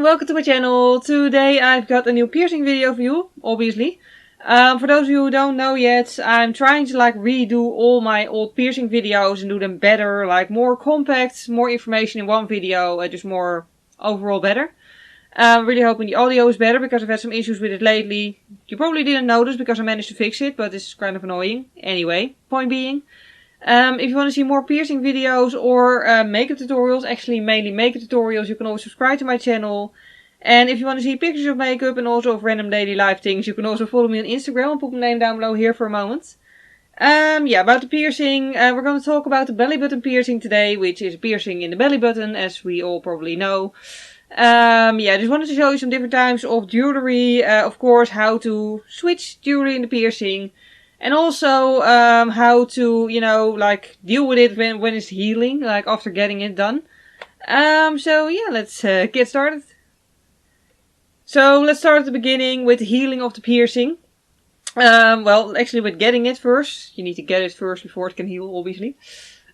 welcome to my channel. Today I've got a new piercing video for you, obviously. For those of you who don't know yet, I'm trying to redo all my old piercing videos and do them better, more compact, more information in one video, just more overall better. Really hoping the audio is better because I've had some issues with it lately. You probably didn't notice because I managed to fix it, but it's kind of annoying. Anyway, point being. If you want to see more piercing videos or makeup tutorials, actually mainly makeup tutorials, you can always subscribe to my channel. And if you want to see pictures of makeup and also of random daily life things, you can also follow me on Instagram. I'll put my name down below here for a moment. About the piercing, we're going to talk about the belly button piercing today, which is piercing in the belly button, as we all probably know. Just wanted to show you some different types of jewelry, of course, how to switch jewelry in the piercing. And also, how to, deal with it when it's healing, after getting it done. Let's get started. So, let's start at the beginning with the healing of the piercing. Actually with getting it first. You need to get it first before it can heal, obviously.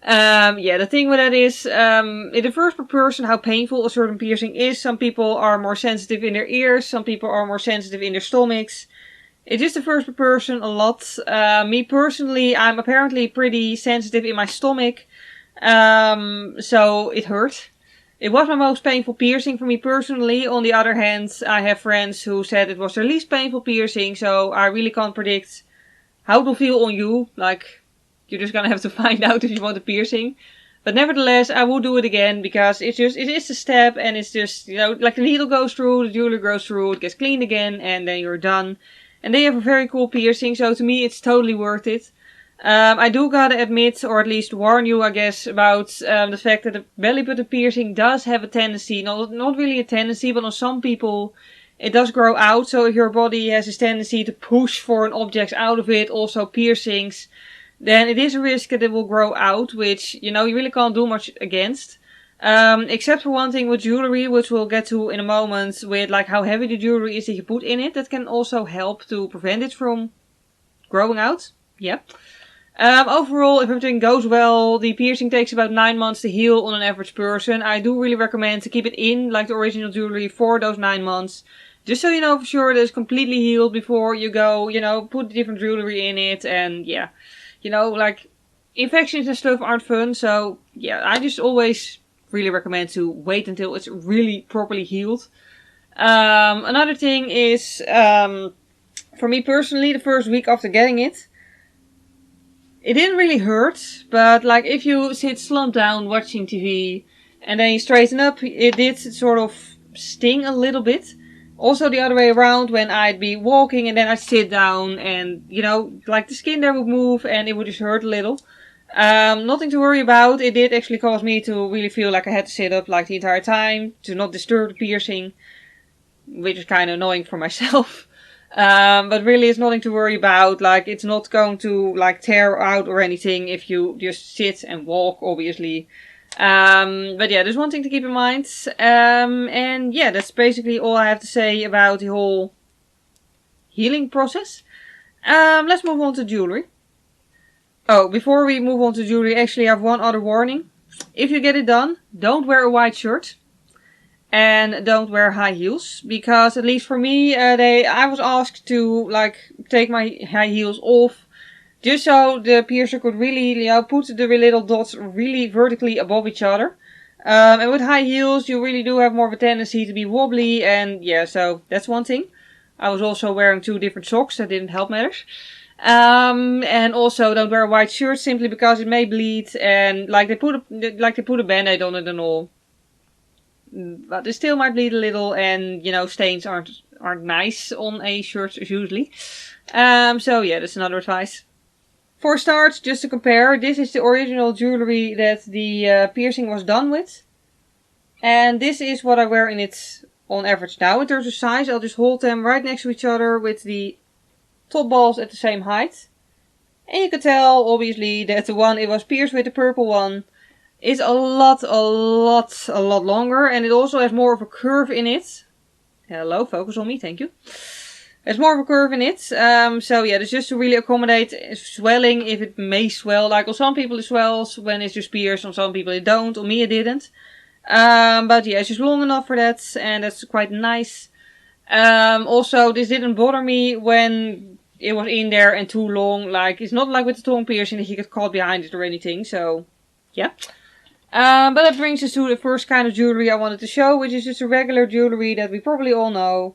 The thing with that is, it differs per person how painful a certain piercing is. Some people are more sensitive in their ears, some people are more sensitive in their stomachs. It just differs per person a lot. Me personally, I'm apparently pretty sensitive in my stomach. So it hurt. It was my most painful piercing for me personally. On the other hand, I have friends who said it was their least painful piercing. So I really can't predict how it will feel on you. You're just gonna have to find out if you want a piercing. But nevertheless, I will do it again because it is a step and it's just, the needle goes through, the jewelry goes through, it gets cleaned again and then you're done. And they have a very cool piercing, so to me it's totally worth it. I do gotta admit, or at least warn you, I guess, about the fact that the belly button piercing does have a tendency, not really a tendency, but on some people it does grow out. So if your body has this tendency to push foreign objects out of it, also piercings, then it is a risk that it will grow out, which, you really can't do much against. Except for one thing with jewelry, which we'll get to in a moment, with how heavy the jewelry is that you put in it. That can also help to prevent it from growing out. Yeah. Overall, if everything goes well, the piercing takes about 9 months to heal on an average person. I do really recommend to keep it in, the original jewelry, for those 9 months. Just so you know for sure that it's completely healed before you go, put different jewelry in it. And yeah, infections and stuff aren't fun. So yeah, I just always really recommend to wait until it's really properly healed. Another thing is, for me personally, the first week after getting it, it didn't really hurt, but if you sit slumped down watching TV and then you straighten up, it did sort of sting a little bit. Also the other way around, when I'd be walking and then I'd sit down and, the skin there would move and it would just hurt a little. Nothing to worry about. It did actually cause me to really feel like I had to sit up the entire time to not disturb the piercing, which is kind of annoying for myself. But really it's nothing to worry about. It's not going to tear out or anything if you just sit and walk, obviously. But yeah, there's one thing to keep in mind. And yeah, that's basically all I have to say about the whole healing process. Let's move on to jewelry. Oh, before we move on to jewelry, actually I have one other warning. If you get it done, don't wear a white shirt. And don't wear high heels. Because, at least for me, I was asked to, take my high heels off. Just so the piercer could really, put the little dots really vertically above each other. And with high heels, you really do have more of a tendency to be wobbly. And yeah, so that's one thing. I was also wearing 2 different socks. That didn't help matters. And also don't wear a white shirt simply because it may bleed and they put a band-aid on it and all. But it still might bleed a little and, stains aren't nice on a shirt usually. So yeah, that's another advice. For a start, just to compare, this is the original jewelry that the piercing was done with. And this is what I wear in it on average now. In terms of size, I'll just hold them right next to each other with the top balls at the same height. And you can tell, obviously, that the one it was pierced with, the purple one, is a lot longer. And it also has more of a curve in it. Hello, focus on me, thank you. There's more of a curve in it. So yeah, that's just to really accommodate swelling if it may swell. On some people it swells when it's just pierced, on some people it don't. On me it didn't. But yeah, it's just long enough for that, and that's quite nice. Also, this didn't bother me when it was in there and too long. Like, it's not like with the tongue piercing that you get caught behind it or anything, so yeah. But that brings us to the first kind of jewelry I wanted to show, which is just a regular jewelry that we probably all know.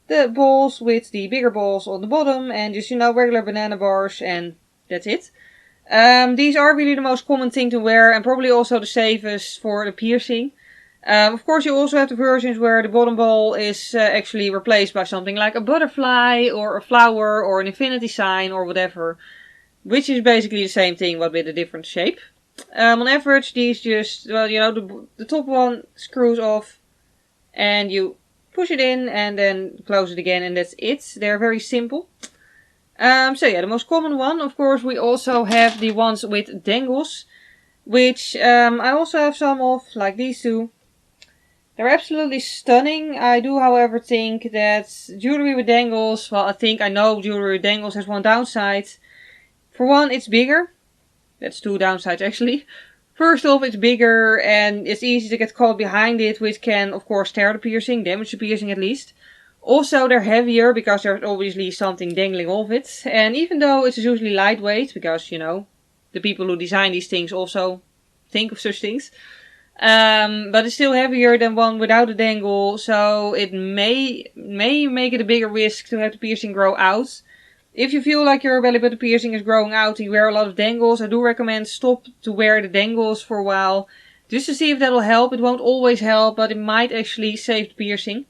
The balls with the bigger balls on the bottom, and just, you know, regular banana bars, and that's it. These are really the most common thing to wear, and probably also the safest for the piercing. Of course, you also have the versions where the bottom ball is actually replaced by something like a butterfly, or a flower, or an infinity sign, or whatever. Which is basically the same thing, but with a different shape. On average, these just, well, you know, the top one screws off, and you push it in, and then close it again, and that's it. They're very simple. So yeah, the most common one, of course, we also have the ones with dangles, which I also have some of, like these two. They're absolutely stunning. I do, however, think that jewelry with dangles, well, I know jewelry with dangles has one downside. For one, it's bigger. That's two downsides, actually. First off, it's bigger and it's easy to get caught behind it, which can, of course, tear the piercing, damage the piercing at least. Also, they're heavier because there's obviously something dangling off it. And even though it's usually lightweight, because, you know, the people who design these things also think of such things. But it's still heavier than one without a dangle, so it may make it a bigger risk to have the piercing grow out. If you feel like your belly button piercing is growing out and you wear a lot of dangles, I do recommend stop to wear the dangles for a while, just to see if that'll help. It won't always help, but it might actually save the piercing.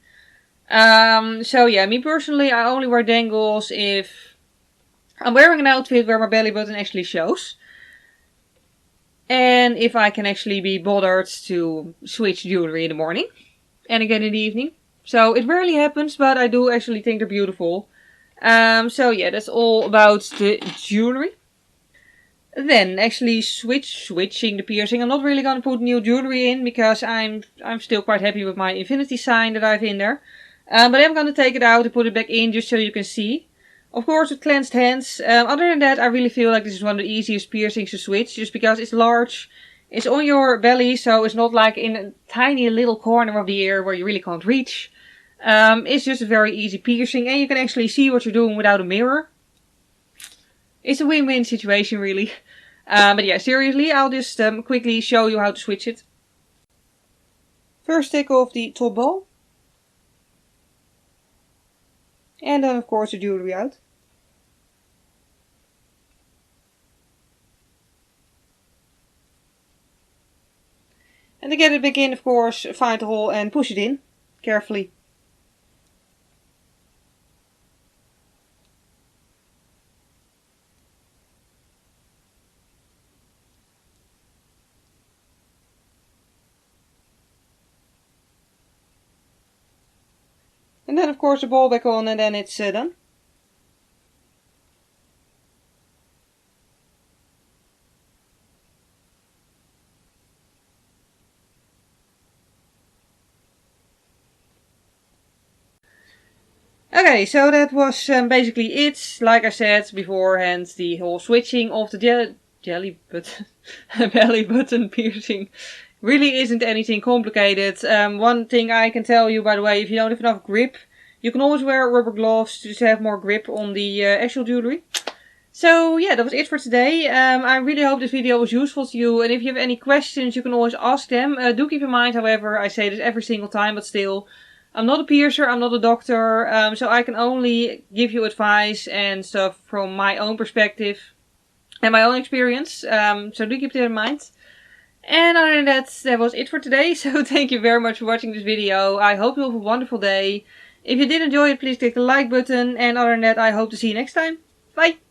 So yeah, me personally, I only wear dangles if I'm wearing an outfit where my belly button actually shows. And if I can actually be bothered to switch jewelry in the morning. And again in the evening. So it rarely happens, but I do actually think they're beautiful. So yeah, that's all about the jewelry. Then actually switching the piercing. I'm not really going to put new jewelry in because I'm still quite happy with my infinity sign that I have in there. But I'm going to take it out and put it back in just so you can see. Of course, with cleansed hands. Other than that, I really feel like this is one of the easiest piercings to switch. Just because it's large. It's on your belly, so it's not like in a tiny little corner of the ear where you really can't reach. It's just a very easy piercing. And you can actually see what you're doing without a mirror. It's a win-win situation, really. But yeah, seriously, I'll just quickly show you how to switch it. First, take off the top ball. And then, of course, the jewelry out. And to get it back in, of course, find the hole and push it in, carefully. And then, of course, the ball back on, and then it's done. Okay, so that was basically it. Like I said beforehand, the whole switching of the belly button piercing really isn't anything complicated. One thing I can tell you, by the way, if you don't have enough grip, you can always wear rubber gloves to just have more grip on the actual jewelry. So yeah, that was it for today. I really hope this video was useful to you. And if you have any questions, you can always ask them. Do keep in mind, however, I say this every single time, but still, I'm not a piercer, I'm not a doctor. So I can only give you advice and stuff from my own perspective and my own experience. So do keep that in mind. And other than that, that was it for today. So thank you very much for watching this video. I hope you have a wonderful day. If you did enjoy it, please click the like button. And other than that, I hope to see you next time. Bye!